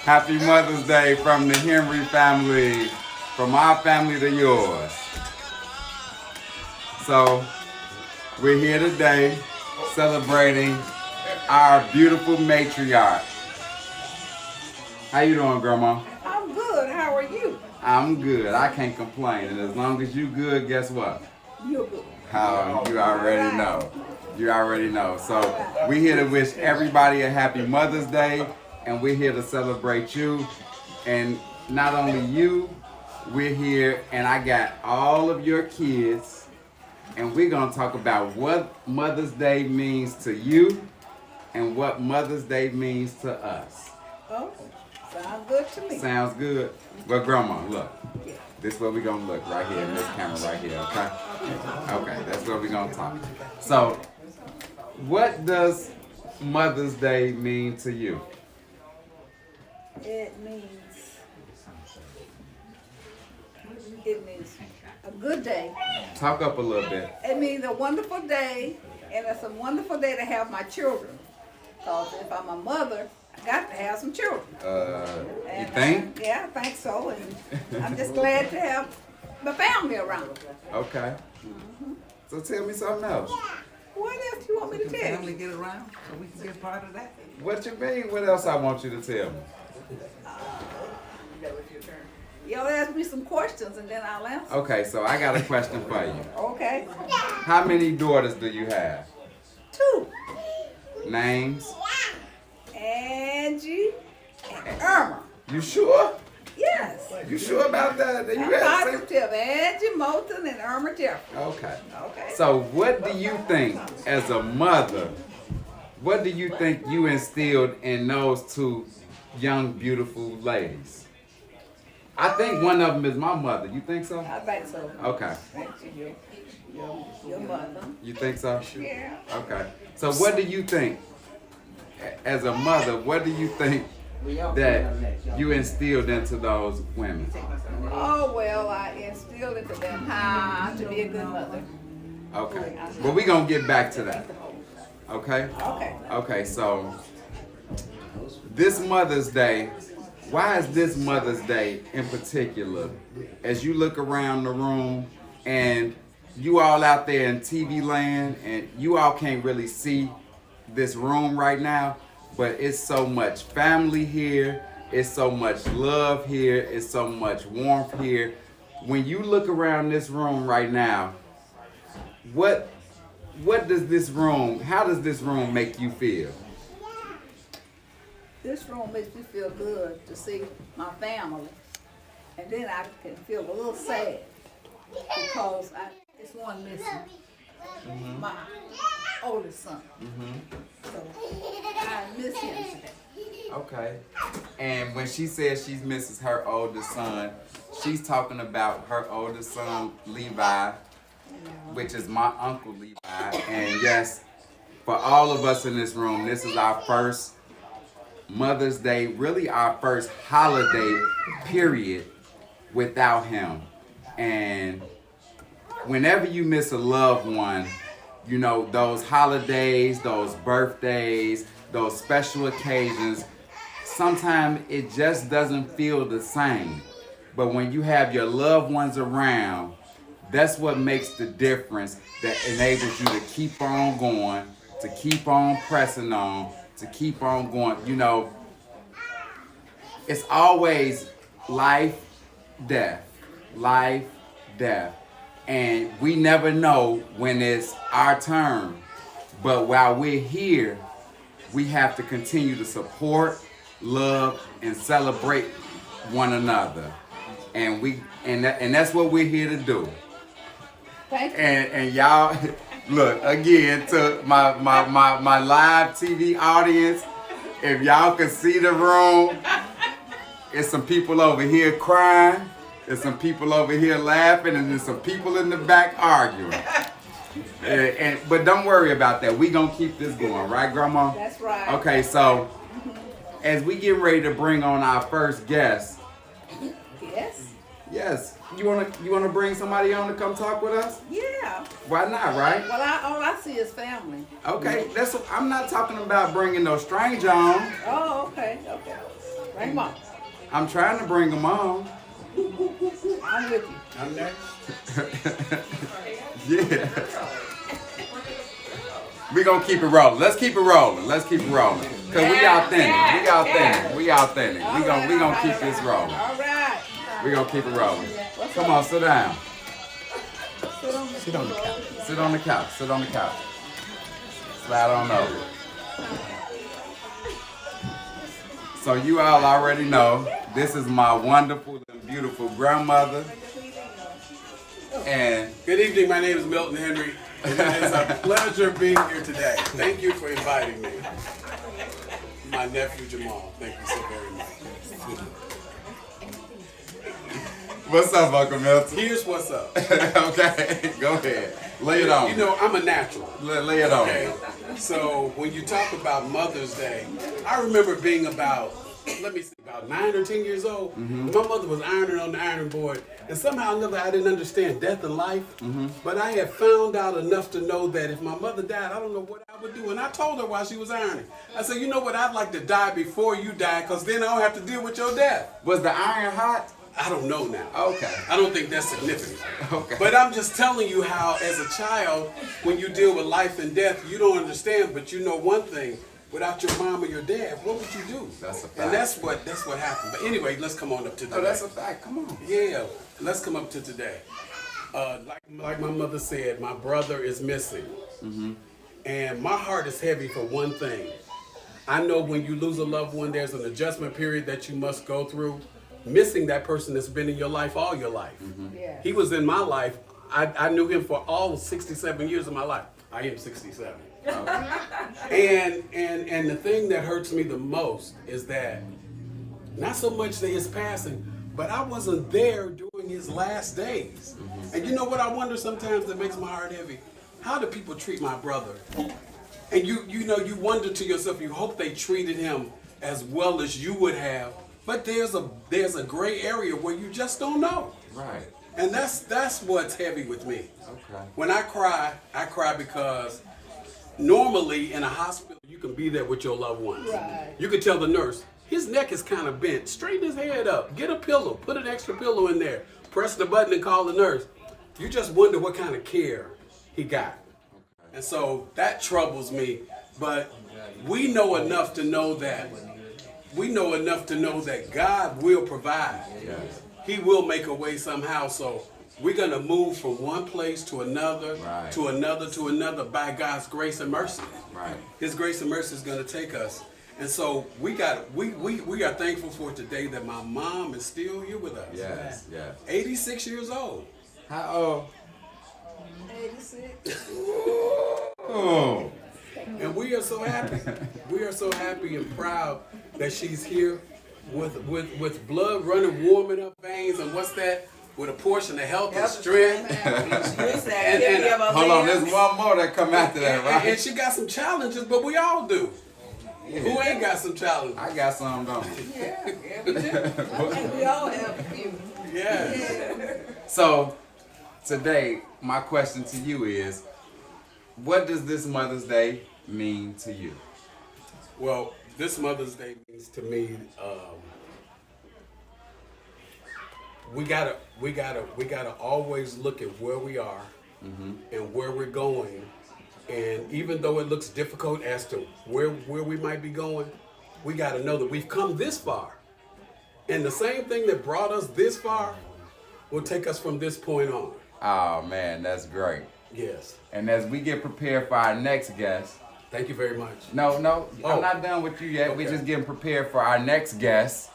Happy Mother's Day from the Henry family, from our family to yours. So, we're here today celebrating our beautiful matriarch. How you doing, Grandma? I'm good. How are you? I'm good. I can't complain. And as long as you good, guess what? You're good. How you already know. You already know. So we're here to wish everybody a happy Mother's Day, and we're here to celebrate you. And not only you, we're here, and I got all of your kids, and we're gonna talk about what Mother's Day means to you and what Mother's Day means to us. Oh, sounds good to me. Sounds good. Well, Grandma, look. This is where we're gonna look right here in this camera right here, okay? Okay, that's where we're gonna talk. So, what does Mother's Day mean to you? It means a good day. Talk up a little bit. It means a wonderful day, and it's a wonderful day to have my children. Because if I'm a mother, I got to have some children. You think? Yeah, I think so. And I'm just glad to have my family around. Okay. So tell me something else. What else do you want me to tell you? Family get around so we can be a part of that. What you mean? What else I want you to tell me? Y'all ask me some questions and then I'll answer. Okay, so I got a question for you. Okay. How many daughters do you have? 2. Names? Angie and Irma. You sure? Yes. You sure about that? You I'm had to say- positive. Angie Moulton and Irma Jeffrey. Okay. Okay. So what do you think, as a mother, what do you think you instilled in those 2 young, beautiful ladies? I think one of them is my mother. You think so? I think so. Okay. Thank you. Your mother. You think so? Yeah. Okay. So what do you think, as a mother, what do you think that you instilled into those women? Oh, well, I instilled into them how to be a good mother. Okay. But we're going to get back to that. Okay? Okay. Okay, so this Mother's Day, why is this Mother's Day in particular, as you look around the room and you all out there in TV land and you all can't really see this room right now, but it's so much family here, it's so much love here, it's so much warmth here. When you look around this room right now, what does this room, how does this room make you feel? This room makes me feel good to see my family. And then I can feel a little sad because it's one missing. My oldest son. So I miss him today. Okay. And when she says she misses her oldest son, she's talking about her oldest son, Levi, which is my uncle Levi. And yes, for all of us in this room, this is our first Mother's Day, really our first holiday period without him. And whenever you miss a loved one, you know, those holidays, those birthdays, those special occasions, sometimes it just doesn't feel the same. But when you have your loved ones around, that's what makes the difference, that enables you to keep on going, to keep on pressing on, to keep on going. You know, it's always life, death, life, death. And we never know when it's our turn. But while we're here, we have to continue to support, love, and celebrate one another. And that's what we're here to do. Thank you. And y'all, look, again, to my live TV audience, if y'all can see the room, it's some people over here crying, there's some people over here laughing, and there's some people in the back arguing. But don't worry about that. We gonna keep this going, right, Grandma? That's right. Okay, so as we get ready to bring on our first guest, Yes. Yes. You wanna bring somebody on to come talk with us? Yeah. Why not, right? Well, all I see is family. Okay, I'm not talking about bringing no stranger on. Oh, okay. Bring them on. I'm trying to bring them on. I'm with you. I'm next. Yeah. We gonna keep it rolling. Let's keep it rolling. Cause we authentic. We authentic. We gonna keep this rolling. All right. We gonna keep it rolling. Come on, sit down. Sit on the couch. Sit on the couch. Slide on over. So you all already know this is my wonderful and beautiful grandmother. And good evening, my name is Milton Henry, and it is a pleasure being here today. Thank you for inviting me. My nephew Jamal, thank you so very much. what's up, Uncle Milton? Here's what's up. Okay, go ahead. Lay it on. You know, I'm a natural. Lay it on. Okay? So when you talk about Mother's Day, I remember being about 9 or 10 years old. Mm-hmm. My mother was ironing on the ironing board, and somehow or another I didn't understand death and life. Mm-hmm. But I had found out enough to know that if my mother died, I don't know what I would do. And I told her while she was ironing, I said, you know what, I'd like to die before you die, because then I don't have to deal with your death. Was the iron hot? I don't know now. Okay. I don't think that's significant. Okay. But I'm just telling you how, as a child, when you deal with life and death, you don't understand, but you know one thing. Without your mom or your dad, what would you do? That's a fact. And that's what happened. But anyway, let's come on up to today. Oh, that's a fact. Come on. Yeah, let's come up to today. Like my mother said, my brother is missing. Mm-hmm. And my heart is heavy for one thing. I know when you lose a loved one, there's an adjustment period that you must go through. Missing that person that's been in your life all your life. Mm-hmm. Yeah. He was in my life. I knew him for all 67 years of my life. I am 67. And the thing that hurts me the most is that not so much that his passing, but I wasn't there during his last days. Mm-hmm. And you know what I wonder sometimes that makes my heart heavy? How do people treat my brother? And you wonder to yourself, you hope they treated him as well as you would have, but there's a gray area where you just don't know. Right. And that's what's heavy with me. Okay. When I cry because normally in a hospital, you can be there with your loved ones. Right. You could tell the nurse, his neck is kind of bent. Straighten his head up. Get a pillow. Put an extra pillow in there. Press the button and call the nurse. You just wonder what kind of care he got. And so that troubles me. But we know enough to know that God will provide. Yes. He will make a way somehow. So we're going to move from one place to another, Right. to another by God's grace and mercy. Right. His grace and mercy is going to take us. And so we are thankful for today that my mom is still here with us. Yes. Yes. 86 years old. How old? 86. Oh. And we are so happy. We are so happy and proud that she's here with blood running warm in her veins. And what's that? With a portion of health and strength. Hold on, there's one more that come after that, right? And she got some challenges, but we all do. Yeah. Who ain't got some challenges? I got some, don't I? Yeah, we do. And we all have a few. Yeah. So, today, my question to you is, what does this Mother's Day mean to you? Well, this Mother's Day means to me, we gotta always look at where we are and where we're going. And even though it looks difficult as to where we might be going, we gotta know that we've come this far. And the same thing that brought us this far will take us from this point on. Oh man, that's great. Yes. And as we get prepared for our next guest, Thank you very much. no, Oh. I'm not done with you yet. Okay. We're just getting prepared for our next guest.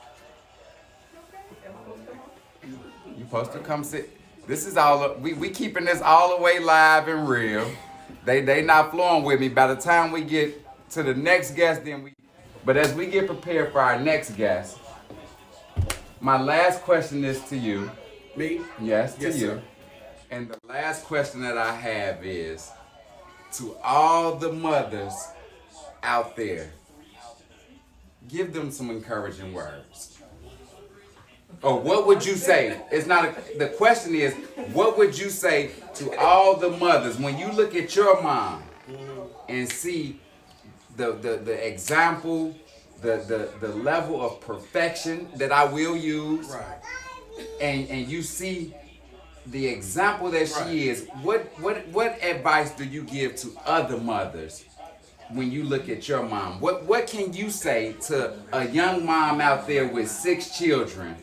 You supposed to come sit. This is all, we keeping this all the way live and real. They not flowing with me. By the time we get to the next guest, but as we get prepared for our next guest, my last question is to you. Me? Yes, to Yes, you. sir. And the last question that I have is to all the mothers out there, give them some encouraging words. Or what would you say? It's not the question is, what would you say to all the mothers when you look at your mom and see the example, the level of perfection that I will use, Right. and you see the example that she is, what advice do you give to other mothers when you look at your mom? What can you say to a young mom out there with 6 children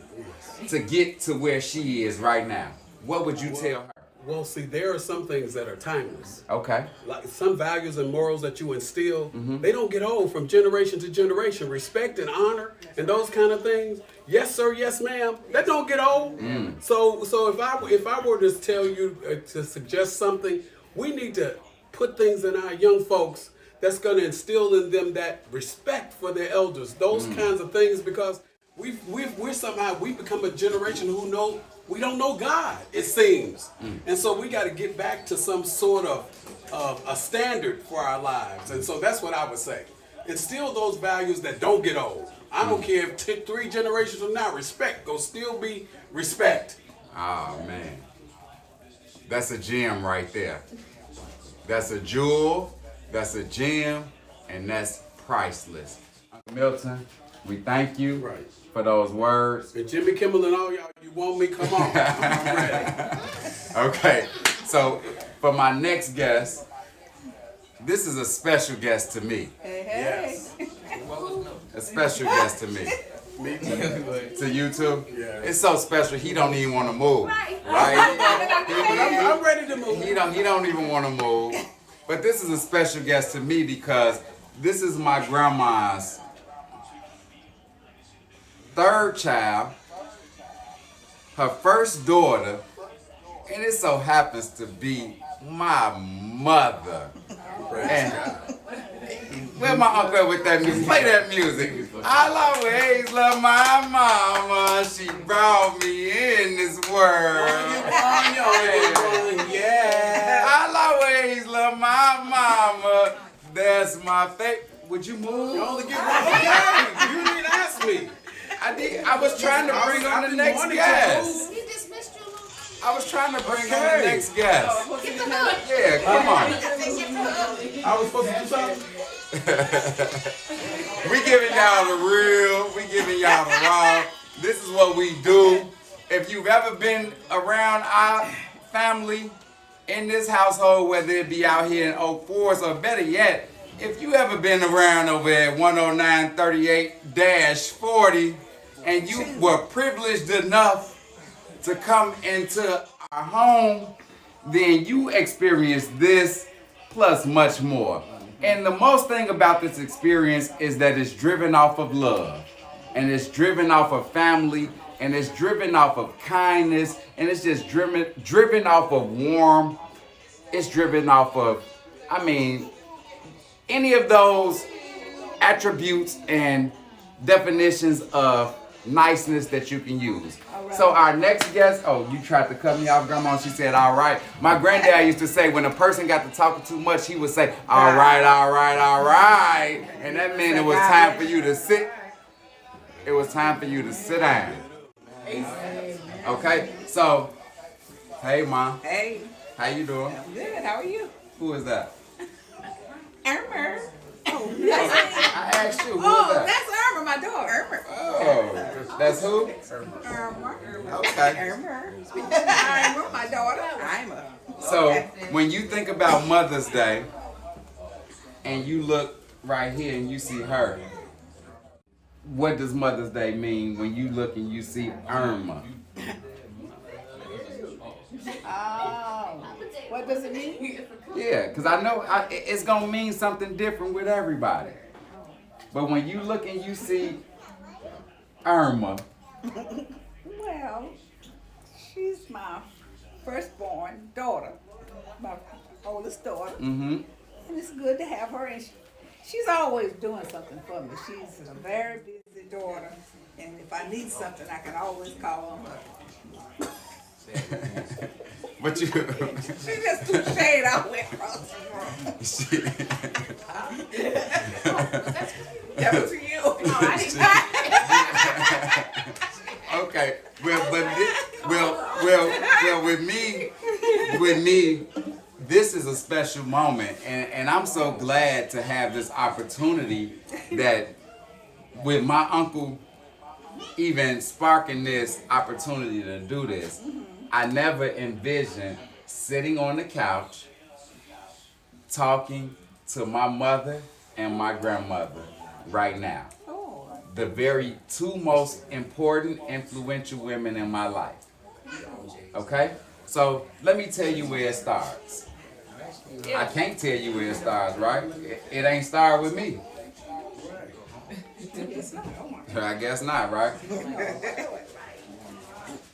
to get to where she is right now? What would you tell her? Well, see, there are some things that are timeless. Okay. Like some values and morals that you instill, they don't get old from generation to generation. Respect and honor and those kind of things. Yes, sir. Yes, ma'am. That don't get old. So if I were to tell you to suggest something, we need to put things in our young folks that's going to instill in them that respect for their elders. Those kinds of things, because we're somehow we become a generation who we don't know God, it seems. And so we got to get back to some sort of a standard for our lives. And so that's what I would say. Instill those values that don't get old. I don't care if 3 generations from now, respect go still be respect. Oh, man. That's a gem right there. That's a jewel, that's a gem, and that's priceless. Uncle Milton, we thank you for those words. And Jimmy Kimmel and all y'all, you want me? Come on. I'm ready. Okay, so for my next guest, this is a special guest to me. Yes. A special guest to me. Me too. To you too? Yeah. It's so special he don't even want to move. Right? I'm ready to move. He don't even want to move. But this is a special guest to me because this is my grandma's 3rd child, her first daughter, and it so happens to be my mother. And where my uncle with that music? Play that music. I'll always love my mama. She brought me in this world. Yeah. I'll always love my mama. That's my favorite. Would you move? You only get one. Okay. You didn't ask me. I did. I was trying to bring on the next guest. I was trying to bring on the next guest. Yeah, come on. I was supposed to do something? We giving y'all the real. We giving y'all the raw. This is what we do. If you've ever been around our family in this household, whether it be out here in Oak Forest or better yet, if you ever been around over at 10938-40 and you were privileged enough to come into our home, then you experienced this plus much more. And the most thing about this experience is that it's driven off of love, and it's driven off of family, and it's driven off of kindness, and it's just driven off of warmth. It's driven off of, any of those attributes and definitions of niceness that you can use. Right. So our next guest, you tried to cut me off, Grandma. She said, all right. My granddad used to say when a person got to talking too much, he would say, all right, all right, all right. And that meant it was time for you to sit. It was time for you to sit down. Okay, so, hey, Mom. Hey. How you doing? I'm good. How are you? Who is that? Irma. I asked you, who is that? That's Irma, my daughter. Irma. Oh, that's who? Irma. Okay. Irma, my daughter. Irma. So, when you think about Mother's Day, and you look right here and you see her, what does Mother's Day mean when you look and you see Irma? What does it mean? Yeah, because I know it's going to mean something different with everybody. But when you look and you see Irma. Well, she's my firstborn daughter, my oldest daughter. And it's good to have her. And she's always doing something for me. She's a very busy daughter. And if I need something, I can always call on her. But you... She just threw shade out with across the room. That was for you. No, I didn't. Okay. Well, with me, this is a special moment, and I'm so glad to have this opportunity that with my uncle even sparking this opportunity to do this, I never envisioned sitting on the couch talking to my mother and my grandmother right now. The very two most important, influential women in my life. Okay? So let me tell you where it starts. I can't tell you where it starts, right? It ain't start with me. I guess not, right?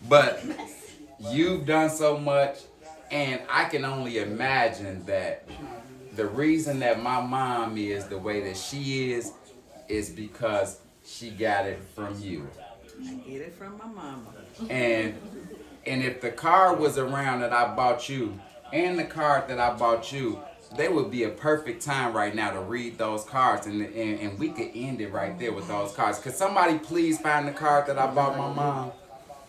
But you've done so much, and I can only imagine that the reason that my mom is the way that she is because she got it from you. I get it from my mama. And if the card was around that I bought you and the card that I bought you, they would be a perfect time right now to read those cards, and we could end it right there with those cards. Could somebody please find the card that I bought my mom?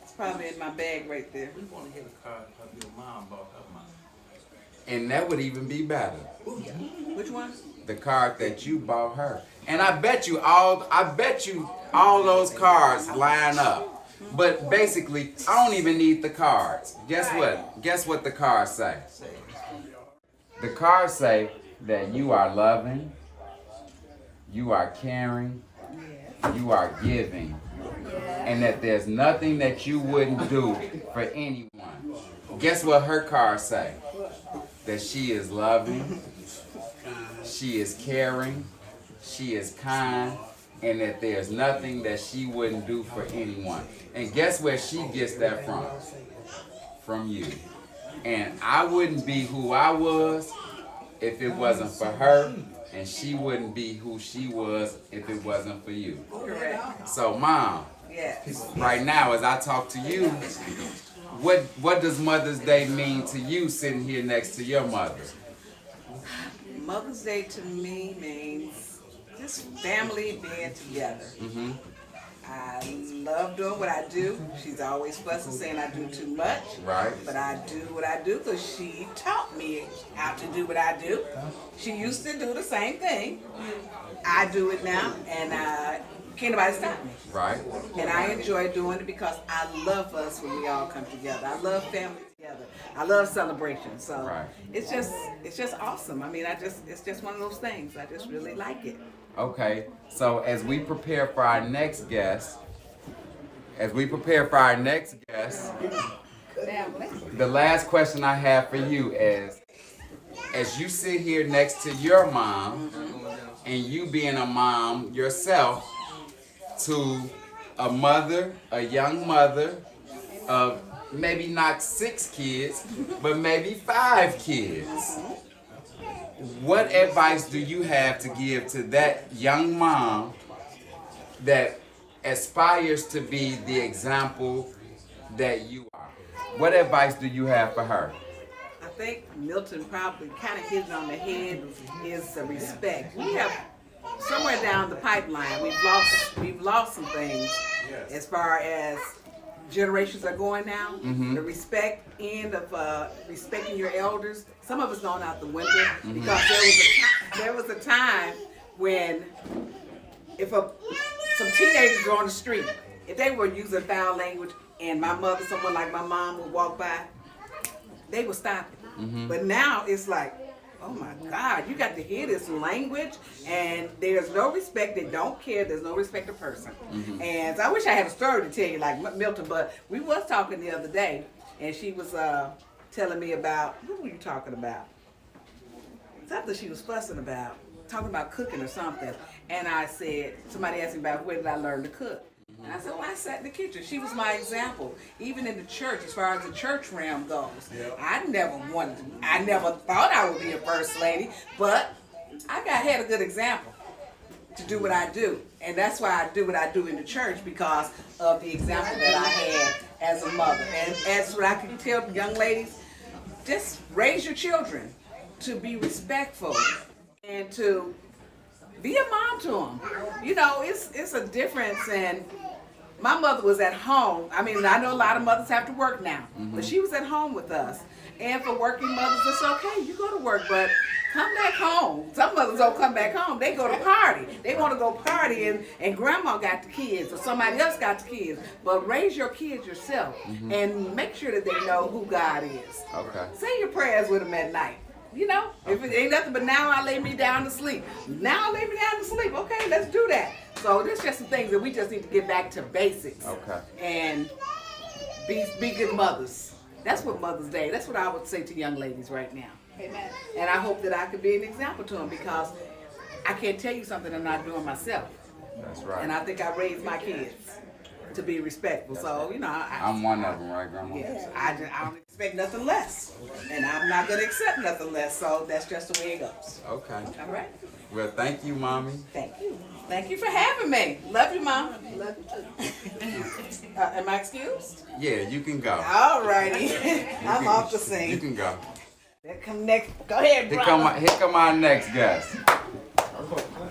It's probably in my bag right there. We want to hear the card your mom bought her mom. And that would even be better. Which one? The card that you bought her. And I bet you all those cards line up. But basically, I don't even need the cards. Guess what? Guess what the cards say? The cards say that you are loving, you are caring, you are giving, and that there's nothing that you wouldn't do for anyone. Guess what her cards say? That she is loving, she is caring, she is kind, and that there's nothing that she wouldn't do for anyone. And guess where she gets that from? From you. And I wouldn't be who I was if it wasn't for her, and she wouldn't be who she was if it wasn't for you. Correct. So, Mom, Yes. right now as I talk to you, what does Mother's Day mean to you sitting here next to your mother? Mother's Day to me means just family being together. Mm-hmm. I love doing what I do. She's always fussing, saying I do too much. Right. But I do what I do because she taught me how to do what I do. She used to do the same thing. I do it now, and can't nobody stop me. Right. And I enjoy doing it because I love us when we all come together. I love family together. I love celebrations. So Right. it's just awesome. I mean, it's just one of those things. I just really like it. Okay, so as we prepare for our next guest, Family. the last question I have for you is, as you sit here next to your mom, and you being a mom yourself to a mother, a young mother of maybe not 6 kids, but maybe 5 kids. What advice do you have to give to that young mom that aspires to be the example that you are? What advice do you have for her? I think Milton probably kind of hit it on the head is respect. We have somewhere down the pipeline, we've lost some things as far as generations are going now. The respect end of respecting your elders, some of it's gone out the window because there was a time when if some teenagers were on the street, if they were using foul language and my mother, someone like my mom would walk by, they would stop it. But now it's like, oh my God, you got to hear this language, and there's no respect. They don't care. There's no respect of person. And so I wish I had a story to tell you like Milton, but we was talking the other day, and she was telling me about, what were you talking about? Something she was fussing about, talking about cooking or something. And I said, somebody asked me about where did I learn to cook? And I said, well, I sat in the kitchen. She was my example. Even in the church, as far as the church realm goes. I never thought I would be a first lady, but I had a good example to do what I do. And that's why I do what I do in the church, because of the example that I had as a mother. And as what I can tell young ladies, just raise your children to be respectful and to be a mom to them. You know, it's a difference in my mother was at home. I mean, I know a lot of mothers have to work now, but she was at home with us. And for working mothers, it's okay. You go to work, but come back home. Some mothers don't come back home. They go to party. They want to go party, and grandma got the kids or somebody else got the kids. But raise your kids yourself and make sure that they know who God is. Okay. Say your prayers with them at night. You know, if it ain't nothing but now I lay me down to sleep. Now I lay me down to sleep. Okay, let's do that. So there's just some things that we just need to get back to basics. Okay. And be good mothers. That's what Mother's Day. That's what I would say to young ladies right now. Amen. And I hope that I could be an example to them because I can't tell you something I'm not doing myself. That's right. And I think I raised my kids to be respectful. So, you know, I'm one of them, right, Grandma? yes, I don't expect nothing less. And I'm not going to accept nothing less. So that's just the way it goes. Okay. All right? Well, thank you, Mommy. Thank you. Thank you for having me. Love you, Mom. Love you too. Am I excused? Yeah, you can go. All righty. I'm off the You scene. can go. Here come next. Go ahead, Here brother. come our next guest.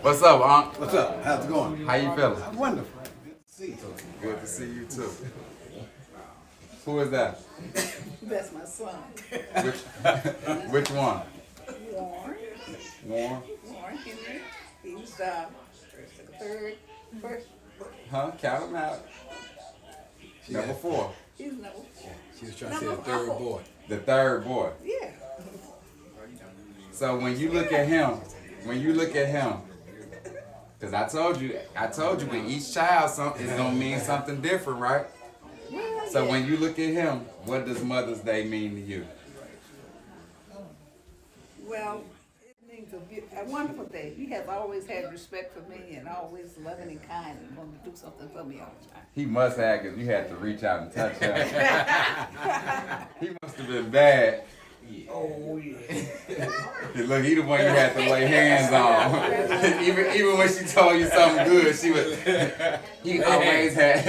What's up, Unc? What's up? How's it going? How you feeling? Wonderful. Good to see you. Good to see you too. Who is that? That's my son. Which one? Warren. Warren? Warren Henry. He's first. Huh? Count him out. Number 4. He's number 4. She was trying to say the third boy. The third boy. Yeah. So when you look at him, because I told you, with each child, it's gonna mean something different, right? Well, So yeah. when you look at him, what does Mother's Day mean to you? Well, it means a wonderful day. He has always had respect for me and always loving and kind and wanting to do something for me all the time. He must have, because you had to reach out and touch him. He must have been bad. Oh, yeah. Look, he the one you had to lay hands on. even when she told you something good, he always had,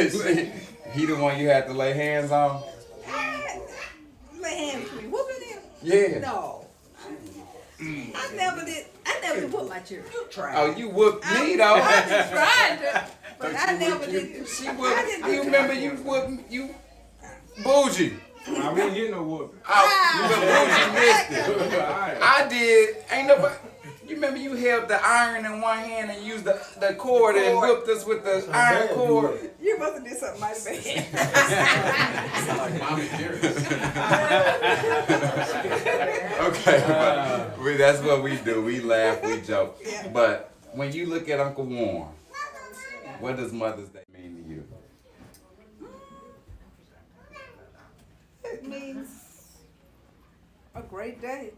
he the one you had to lay hands on? Lay hands with me. Whooping him? Yeah. No. I never did whoop my children. Oh, you whooped me though. I just tried to, but I never did. She whooped, you remember you whooped, you bougie. I mean, you know what? You missed it. Alright. I did. Ain't nobody. You remember you held the iron in one hand and used the cord and whipped us with the iron cord. You must have did something mighty bad. Like Mommy Jerry. Okay, but that's what we do. We laugh, we joke. Yeah. But when you look at Uncle Warren, what does Mother's Day mean to you? It means a great day.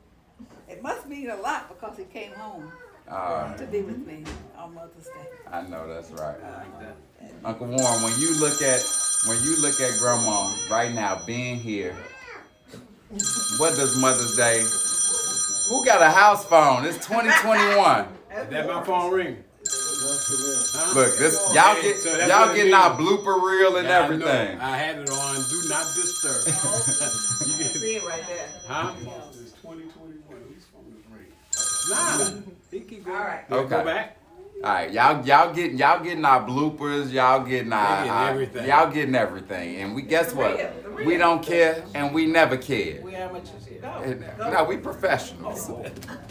It must mean a lot because he came home to be with me on Mother's Day. I know that's right. Uncle Warren, when you look at Grandma right now being here, what does Mother's Day? Who got a house phone? It's 2021. That my phone ring. Look, this y'all So that's y'all what it getting means. our blooper reel and Yeah, I everything. know. I had it on Do Not Disturb. You get- See it right there. Huh? It's 2021. Whose phone is ringing? Nah. He keep going. All right. Do it Okay. Go back. All right, y'all getting our bloopers, y'all getting our everything. y'all getting everything, and we guess what? The real. We don't care, and we never cared. We amateurs. No, we professionals,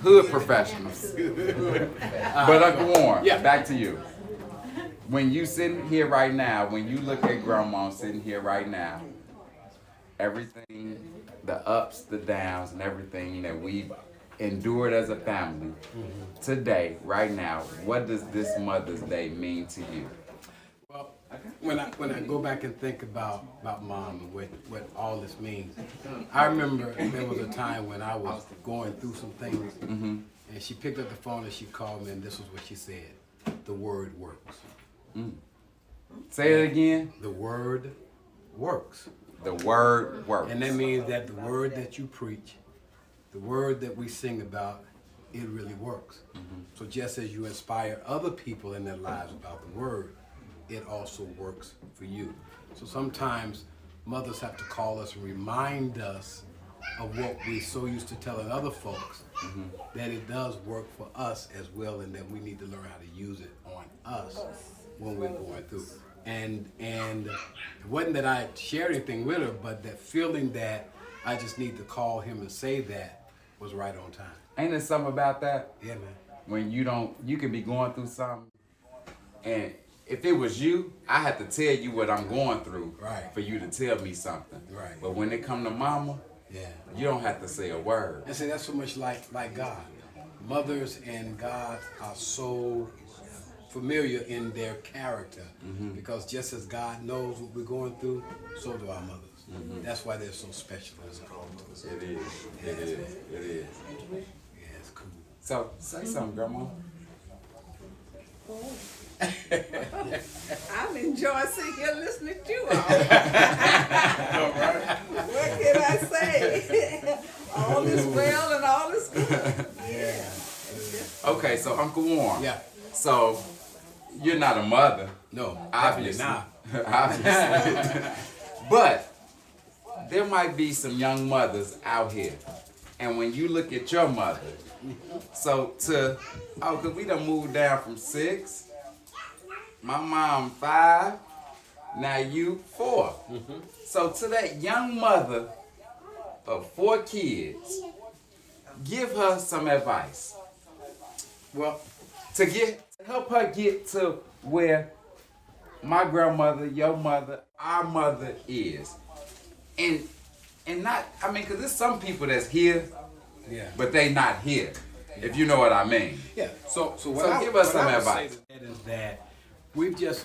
hood professionals. But Uncle Warren, Yeah. back to you. When you sitting here right now, when you look at Grandma sitting here right now, everything, the ups, the downs, and everything that we've endured as a family, today, right now, what does this Mother's Day mean to you? Well, when I go back and think about Mom and what all this means, I remember there was a time when I was going through some things, and she picked up the phone and she called me, and this was what she said: "The word works." Say it again. The word works, The word works. and that means that the word that you preach, the word that we sing about, it really works. So just as you inspire other people in their lives about the word, it also works for you. So sometimes mothers have to call us and remind us of what we so used to telling other folks, that it does work for us as well, and that we need to learn how to use it on us when we're going through. And it wasn't that I shared anything with her, but that feeling that I just need to call him and say that was right on time. Ain't there something about that? Yeah, man. When you could be going through something, and if it was you, I had to tell you what I'm going through Right. for you to tell me something. Right. But when it come to mama, Yeah. you don't have to say a word. And see, that's so much like God. Mothers and God are so familiar in their character because just as God knows what we're going through, so do our mothers. That's why they're so special as a couple. It is. It is. It is. Yeah, it's cool. So say something, Grandma. I'm enjoying sitting here listening to you all. What can I say? All is well and all is good. Yeah. Okay, so Uncle Warren. Yeah. So you're not a mother, No, obviously. definitely not. Obviously. But there might be some young mothers out here. And when you look at your mother, because we done moved down from 6, my mom 5, now you 4. So to that young mother of 4 kids, give her some advice. Well, To help her get to where my grandmother, your mother, our mother is. And not, I mean, because there's some people that's here, yeah. but they not here, if you know what I mean. Yeah. So what So I, give us what some I would advice. say to that is that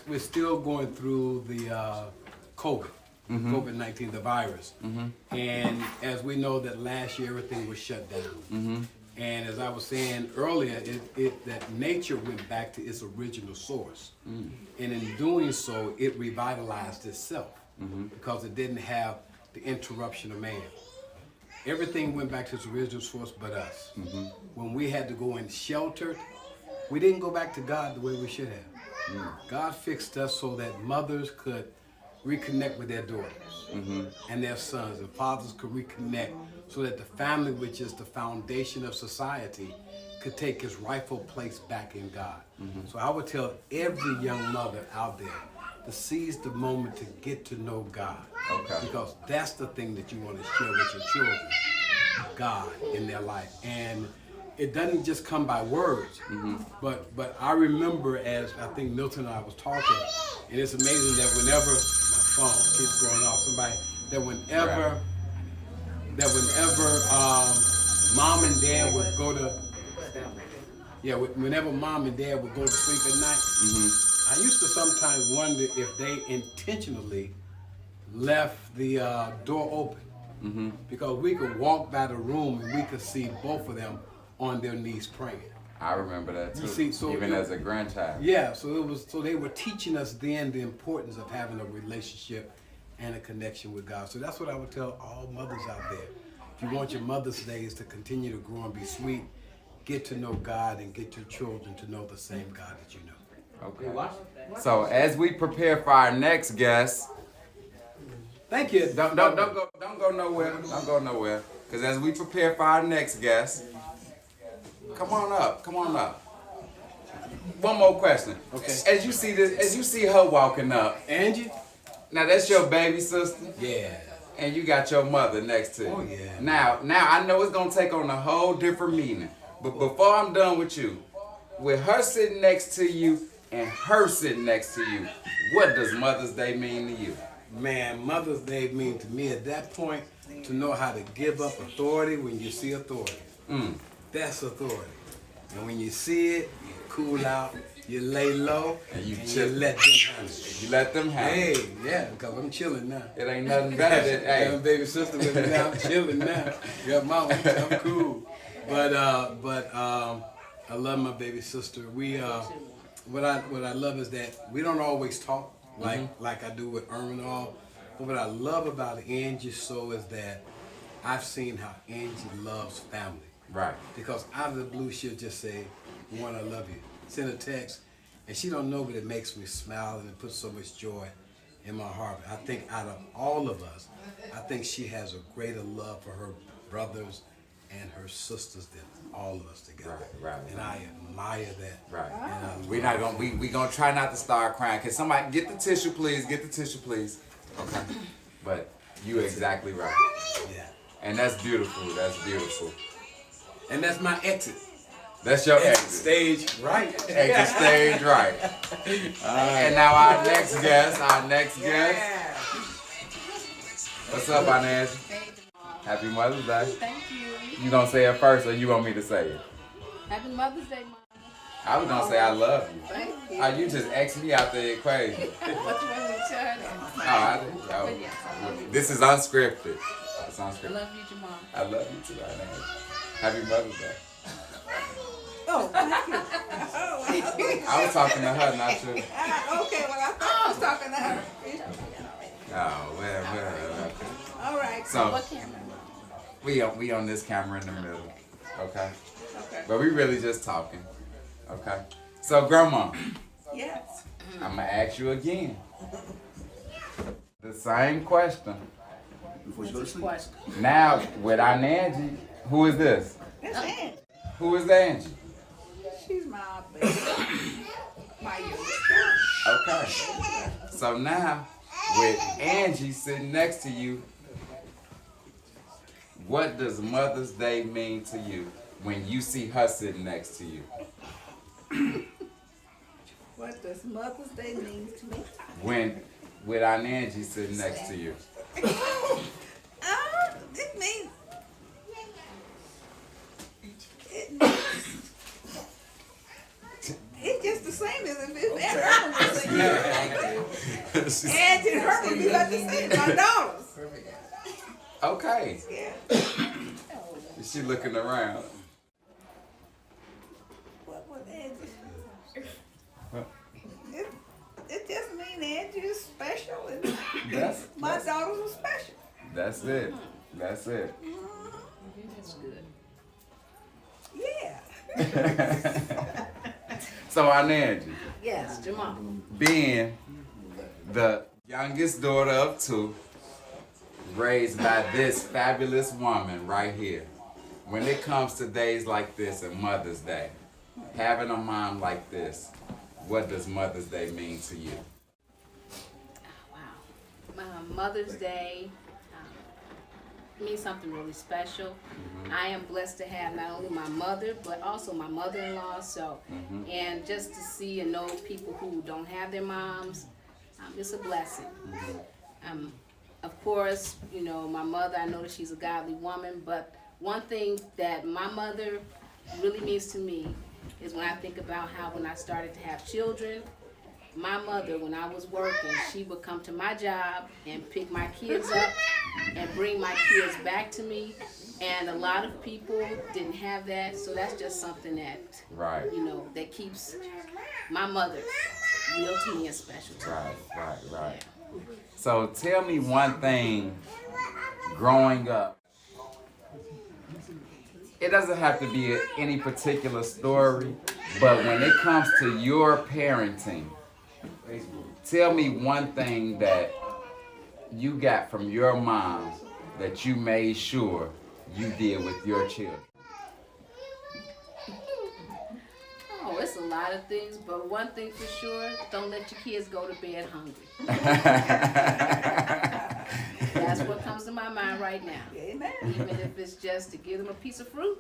we're still going through the COVID-19, the virus. And as we know that last year everything was shut down. And as I was saying earlier, that nature went back to its original source. And in doing so, it revitalized itself because it didn't have the interruption of man. Everything went back to its original source but us. When we had to go in sheltered, we didn't go back to God the way we should have. God fixed us so that mothers could reconnect with their daughters and their sons, and fathers could reconnect so that the family, which is the foundation of society, could take its rightful place back in God. So I would tell every young mother out there to seize the moment to get to know God. Okay. Because that's the thing that you want to share with your children, God in their life. And it doesn't just come by words, but I remember, as I think Milton and I was talking, and it's amazing that whenever my phone keeps going off, mom and dad would go to, whenever mom and dad would go to sleep at night, I used to sometimes wonder if they intentionally left the door open, because we could walk by the room and we could see both of them on their knees praying. I remember that too, You see, so even as a grandchild. Yeah, so they were teaching us then the importance of having a relationship and a connection with God. So that's what I would tell all mothers out there. If you want your Mother's Days to continue to grow and be sweet, get to know God and get your children to know the same God that you know. Okay. So as we prepare for our next guest, Thank you. don't go nowhere. Don't go nowhere. Because as we prepare for our next guest, come on up. One more question. Okay. As you see her walking up, Angie? now that's your baby sister, Yeah. and you got your mother next to you. Oh, yeah. Now I know it's gonna take on a whole different meaning. But before I'm done with you, with her sitting next to you and her sitting next to you, what does Mother's Day mean to you? Man, Mother's Day means to me at that point to know how to give up authority when you see authority. That's authority. And when you see it, you cool out, you lay low, And you let them handle it. You let them have it. Hey, yeah, because I'm chilling now. It ain't nothing better than, Got my hey, baby sister with me now. I'm chilling now. Got mama, I'm cool. But I love my baby sister. We what I love is that we don't always talk like I do with Irwin and all. But what I love about Angie so is that I've seen how Angie loves family. right. Because out of the blue, she'll just say, "One, I love you." Send a text, and she don't know, but it makes me smile and it puts so much joy in my heart. I think out of all of us, I think she has a greater love for her brothers and her sisters than all of us together. Right. And I admire that. Right. And, We're not gonna we gonna try not to start crying. Can somebody get the tissue, please? Get the tissue, please. Okay. But you exactly right. yeah. And that's beautiful. That's beautiful. And that's my exit. That's your exit. Stage right. Exit stage right. And now our next guest. Yeah. What's up, Inez? Happy Mother's Day. Thank you. You gonna say it first, or you want me to say it? Happy Mother's Day, Mom. I was gonna say I love you. Thank you. Oh, you just X me out the equation. What you want me to tell her? Oh, But yes, I love you. this is unscripted. It's I unscripted. love you, Jamal. I love you too, Inez. Happy Mother's Day. Oh, thank you. I was talking to her, not you. Okay, well, I thought I was talking to her. Oh, well. All right. So What camera? we on this camera in the middle, okay? Okay. But we really just talking, okay? So, Grandma, Yes. I'm gonna ask you again the same question. Before you go to sleep. Question. Now, with Angie, who is this? That's Angie. Who is Angie? She's my baby. My youngest. Okay. So now, with Angie sitting next to you, what does Mother's Day mean to you when you see her sitting next to you? What does Mother's Day mean to me? When with Angie sitting next to you? It means. It's just the same as if it was Angie and her would be like the same. My daughters. Okay. Yeah. She looking around. What was Angie? Huh? It just means Angie is special and That's my daughters are special. that's it. That's it. That's good. Yeah. So Angie, Yes, Jamal. being the youngest daughter of two, raised by this fabulous woman right here, when it comes to days like this and Mother's Day, having a mom like this, what does Mother's Day mean to you? Wow. Mother's Day means something really special. I am blessed to have not only my mother, but also my mother-in-law. So, and just to see and know people who don't have their moms, it's a blessing. Of course, you know, my mother, I know that she's a godly woman, but one thing that my mother really means to me is when I think about how when I started to have children, my mother, when I was working, she would come to my job and pick my kids up and bring my kids back to me. And a lot of people didn't have that, so that's just something that, Right. you know, that keeps my mother real to me and special to me. Right. So tell me one thing growing up. It doesn't have to be any particular story, but when it comes to your parenting, tell me one thing that you got from your mom that you made sure you did with your children. Oh, it's a lot of things, but one thing for sure, don't let your kids go to bed hungry. That's what comes to my mind right now. Amen. Even if it's just to give them a piece of fruit,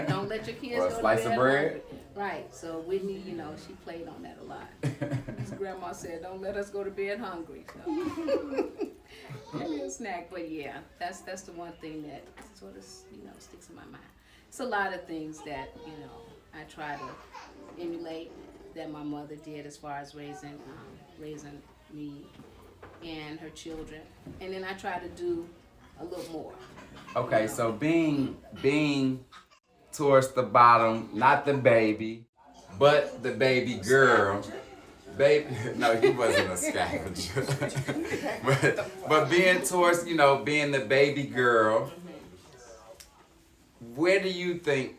don't let your kids Or a go to slice bed of bread. hungry. Right, so Whitney, you know, she played on that a lot. His grandma said, don't let us go to bed hungry. So. Give me a snack, but yeah, that's the one thing that sort of, you know, sticks in my mind. It's a lot of things that, you know, I try to emulate that my mother did as far as raising me and her children, and then I try to do a little more. Okay, so being towards the bottom, not the baby, but the baby girl. Baby, no, he wasn't a scavenger. but being towards, you know, being the baby girl, where do you think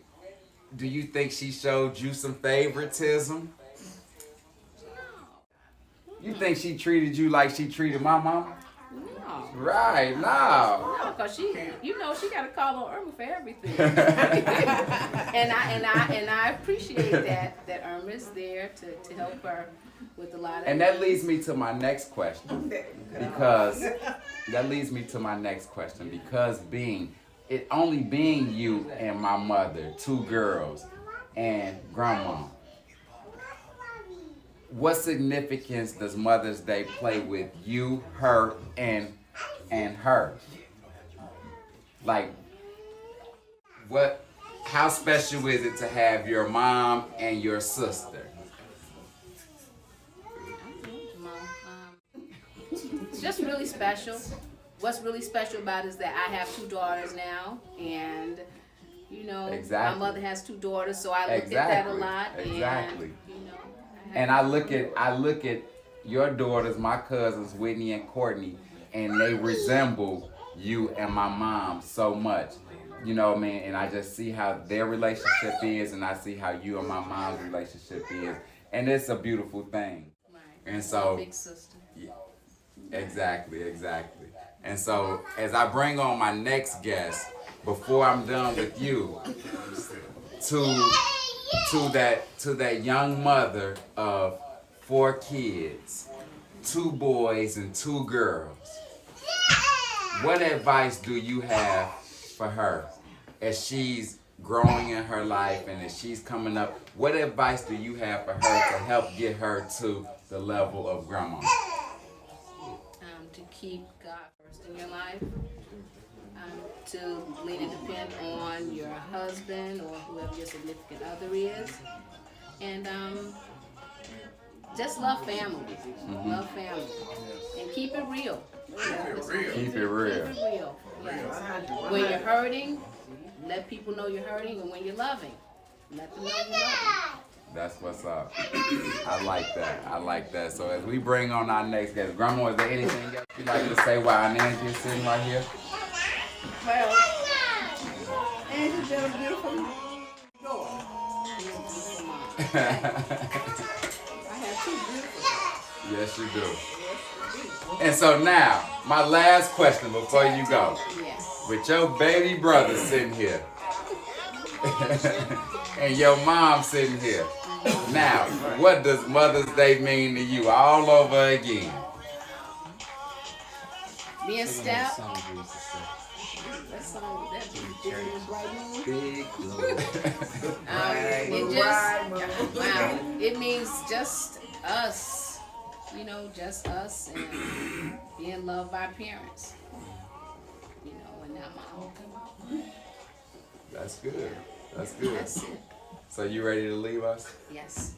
she showed you some favoritism? You think she treated you like she treated my mama? No, Right, no. No, cause she got to call on Irma for everything. and I appreciate that Irma's there to help her with a lot of. And that leads me to my next question, because only being you and my mother, 2 girls, and grandma. What significance does Mother's Day play with you, her, and her? Like, how special is it to have your mom and your sister? It's just really special. What's really special about it is that I have 2 daughters now, and Exactly. my mother has 2 daughters, so I look at that a lot. Exactly. And I look at your daughters, my cousins Whitney and Courtney, and they resemble you and my mom so much. You know what I mean? And I just see how their relationship is, and I see how you and my mom's relationship is, and it's a beautiful thing. Right. And so, big sister. Yeah, exactly. And so, as I bring on my next guest, before I'm done with you, to that young mother of 4 kids, 2 boys and 2 girls, what advice do you have for her as she's growing in her life and as she's coming up? What advice do you have for her to help get her to the level of grandma? To keep God first in your life, to lean and depend on your husband or whoever your significant other is, and just love family. Love family, and keep it real. Keep it real. Yes. When you're hurting, let people know you're hurting, and when you're loving, let them know you're loving. That's what's up. I like that. So as we bring on our next guest, Grandma, is there anything else you'd like to say while Nancy is sitting right here? Well, Angie's been a beautiful daughter. I have 2 beautiful. Yes, you do. And so now, my last question before you go. Yes. With your baby brother sitting here and your mom sitting here. Now, what does Mother's Day mean to you all over again? Being stepped. That song, that big it means just us, just us and being loved by parents, and not my own. That's good. That's it. So you ready to leave us? Yes.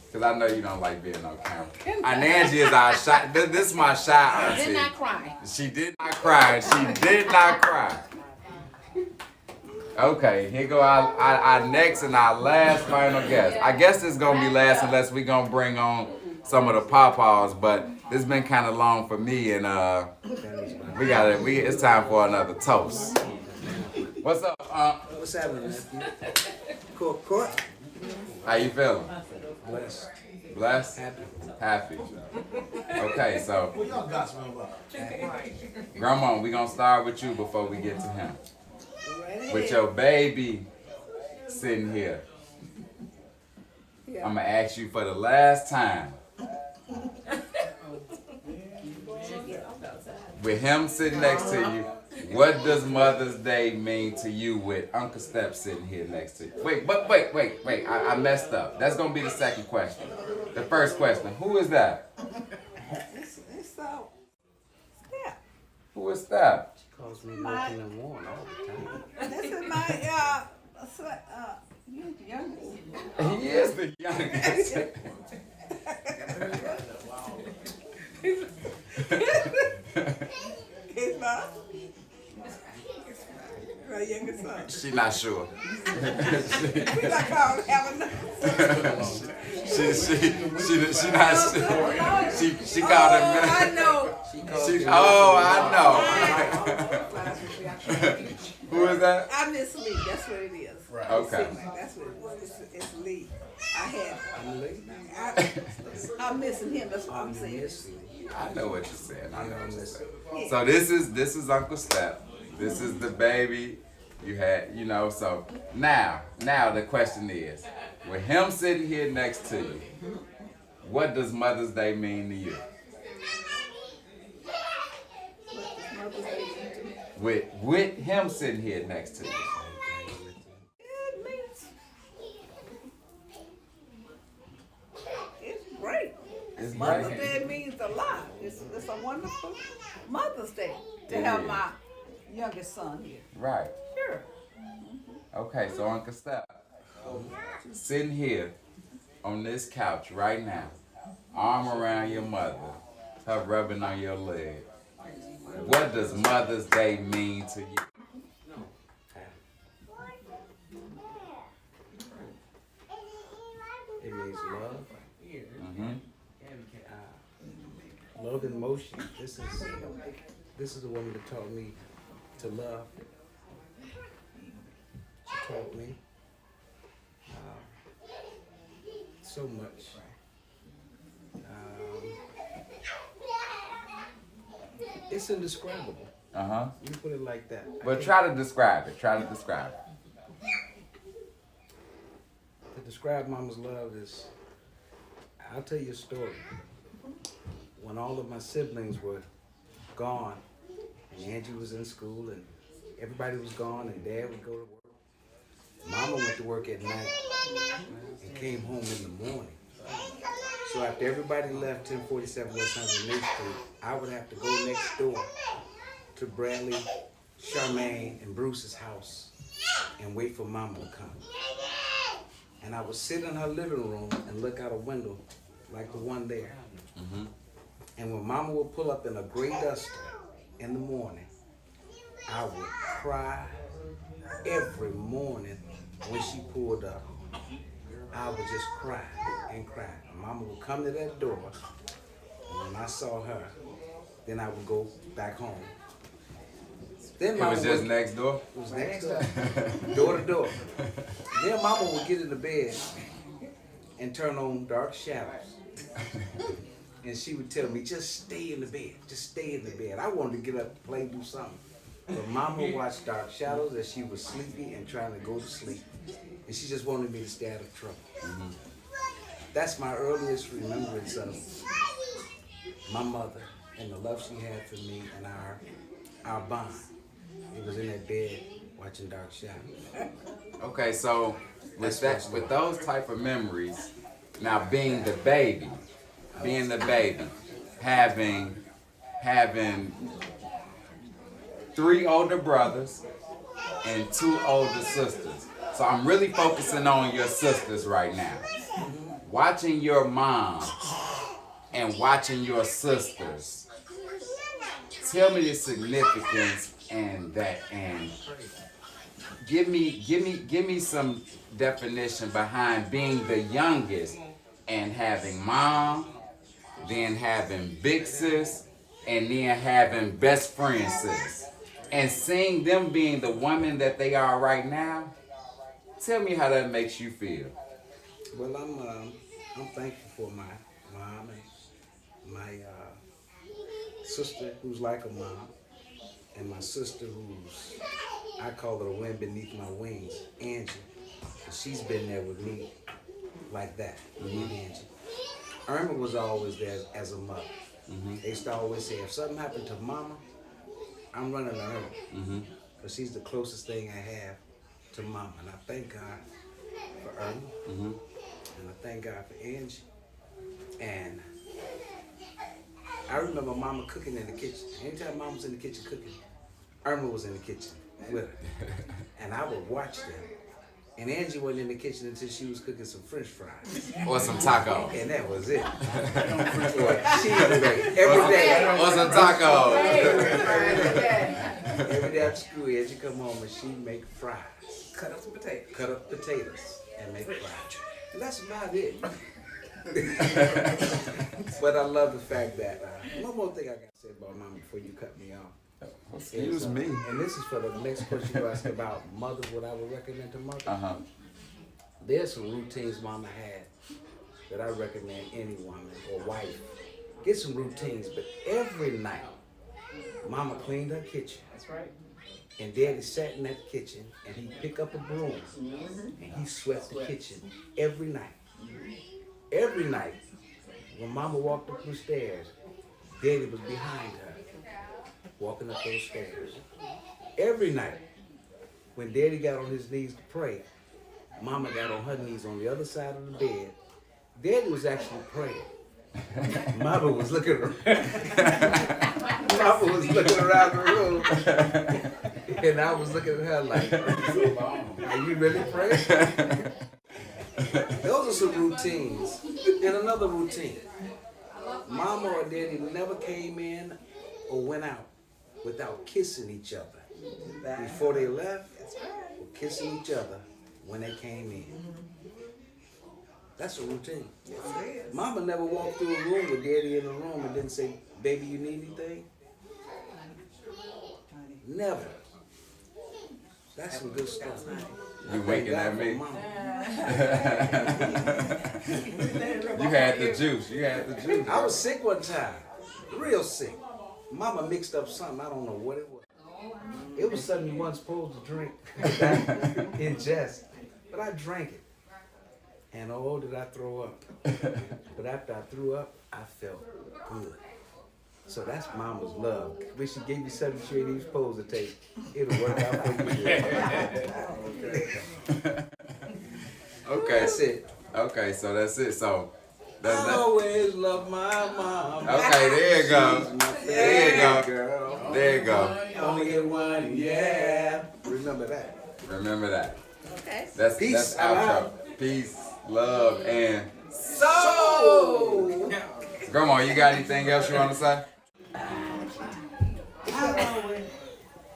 Because I know you don't like being on camera. And Angie is our shy. This is my shy auntie. Did not cry. She did not cry. She did not cry. Okay, here go our next and our last final guest. I guess this is going to be last unless we're going to bring on some of the pawpaws, but this has been kind of long for me, and it's time for another toast. What's up, What's happening, nephew? Court? How you feeling? Blessed. Blessed? Happy. Okay, so What y'all got some about? Grandma, we gonna start with you before we get to him. Right With your baby sitting here, I'm gonna ask you for the last time. With him sitting next to you, what does Mother's Day mean to you with Uncle Step sitting here next to you? Wait, I messed up. That's gonna be the second question. The first question, who is that? It's Step. Who is that? Calls me milking and worn all the time. This is my youngest. He is the youngest. He's my youngest son. She not sure. We not called having She not sure. She called him. I know. I know. Who is that? I miss Lee. That's what it is. Right. Okay. That's what it is. It's Lee. I'm missing him. That's what I'm saying. I know what you're saying. I know what you're saying. So this is Uncle Step. This is the baby you had, you know. So now the question is, with him sitting here next to you, what does Mother's Day mean to you? Mother's Day to me. With him sitting here next to you. It means it's great. It's Mother's great. Day means a lot. It's a wonderful Mother's Day to It have is. my youngest son here. Right. Sure. Okay, so Uncle Step, sitting here on this couch right now, arm around your mother, her rubbing on your leg. What does Mother's Day mean to you? It means love. Mm-hmm. Love in motion. This is the woman that taught me to love. She taught me so much. It's indescribable. Uh-huh. You put it like that. But try to describe it. Try to describe it. To describe Mama's love is, I'll tell you a story. When all of my siblings were gone, and Angie was in school, and everybody was gone, and Dad would go to work. Mama went to work at night and came home in the morning. So after everybody left 1047 West 108th Street, I would have to go next door to Bradley, Charmaine, and Bruce's house and wait for Mama to come. And I would sit in her living room and look out a window like the one there. Mm-hmm. And when Mama would pull up in a gray duster in the morning, I would cry every morning when she pulled up. I would just cry and cry. Mama would come to that door, and when I saw her, then I would go back home. Then It Mama was just next door? It was next door, door to door. Then Mama would get in the bed and turn on Dark Shadows. And she would tell me, just stay in the bed, just stay in the bed. I wanted to get up, play, do something. But Mama watched Dark Shadows as she was sleepy and trying to go to sleep. And she just wanted me to stay out of trouble. Mm-hmm. That's my earliest remembrance of my mother and the love she had for me and our bond. It was in that bed watching Dark Shadows. Okay, so with those type of memories, now being the baby, having 3 older brothers and 2 older sisters. So I'm really focusing on your sisters right now. Watching your mom and watching your sisters. Tell me the significance and give me some definition behind being the youngest and having mom, then having big sis, and then having best friend sis. And seeing them being the woman that they are right now, tell me how that makes you feel. Well, I'm thankful for my mom and my sister who's like a mom, and my sister who's, I call her a wind beneath my wings, Angie. She's been there with me like that, with me and Angie. Irma was always there as a mother. Mm-hmm. They used to always say, if something happened to Mama, I'm running to Irma. Because she's the closest thing I have to Mama. And I thank God for Irma. Mm-hmm. And I thank God for Angie. And I remember Mama cooking in the kitchen. Anytime Mama was in the kitchen cooking, Irma was in the kitchen with her. And I would watch them. And Angie wasn't in the kitchen until she was cooking some French fries. Or some tacos. And that was it. She was like, every day. Or some tacos. Every day after school, Angie come home and she'd make fries. Cut up some potatoes. Cut up potatoes and make fries. And that's about it. But I love the fact that, one more thing I got to say about Mama before you cut me off. Excuse me. And this is for the next question you asked about mothers, what I would recommend to mothers. Uh-huh. There's some routines Mama had that I recommend any woman or wife. Get some routines, but every night, Mama cleaned her kitchen. That's right. And Daddy sat in that kitchen and he'd pick up a broom and he swept the kitchen every night. Every night, when Mama walked up the stairs, Daddy was behind her, walking up those stairs. Every night, when Daddy got on his knees to pray, Mama got on her knees on the other side of the bed. Daddy was actually praying. Mama was looking around. Mama was looking around the room. And I was looking at her like, are you really praying? Those are some routines. And another routine. Mama or Daddy never came in or went out without kissing each other. Before they left, or kissing each other when they came in. That's a routine. Mama never walked through a room with Daddy in the room and didn't say, baby, you need anything? Never. That's some good stuff. You winking at me? Mama. You had the juice. You had the juice. I was sick one time. Real sick. Mama mixed up something. I don't know what it was. It was something you weren't supposed to drink. Ingest. But I drank it. And oh, did I throw up. But after I threw up, I felt good. So that's Mama's love. When she gave you something you ain't even supposed to take, it'll work out for you. Okay. That's it. Okay, so that's it. So that's I always love my mom. Okay, there you go. There you go. Girl. There you go. Only get one, yeah. Remember that. Remember that. Okay. That's Peace, that's outro. love. Peace, love, and So. Grandma, you got anything else you want to say? I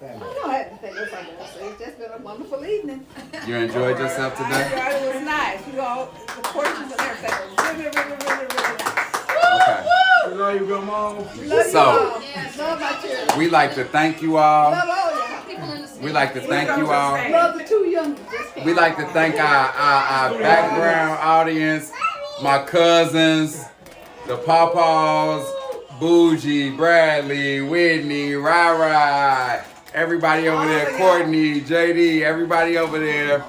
don't have anything else I can say. It's just been a wonderful evening. You enjoyed yourself today? It was nice. You all, the portions and everything was really, really, really, really nice. Okay. You know you go, Mom. Love you So- all. Love my children. We like to thank you all. Love all y'all. We like to thank you all. Love the two youngest. Just came We like to thank our background audience, my cousins, the Pawpaws, Bougie, Bradley, Whitney, Rara, everybody over there, Courtney, JD, everybody over there.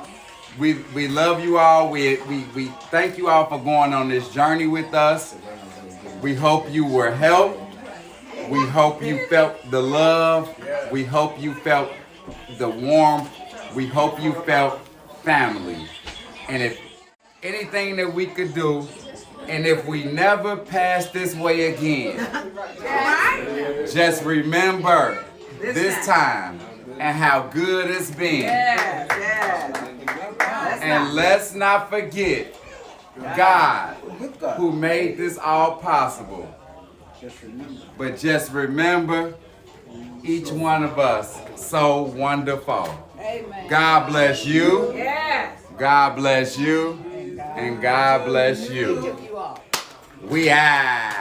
We love you all. We thank you all for going on this journey with us. We hope you were helped. We hope you felt the love. We hope you felt the warmth. We hope you felt family. And if anything that we could do, and if we never pass this way again, just remember this time and how good it's been. And let's not forget God who made this all possible. But just remember, each one of us so wonderful. Amen. God bless you. Yes. God bless you. And God bless you. You all. We are.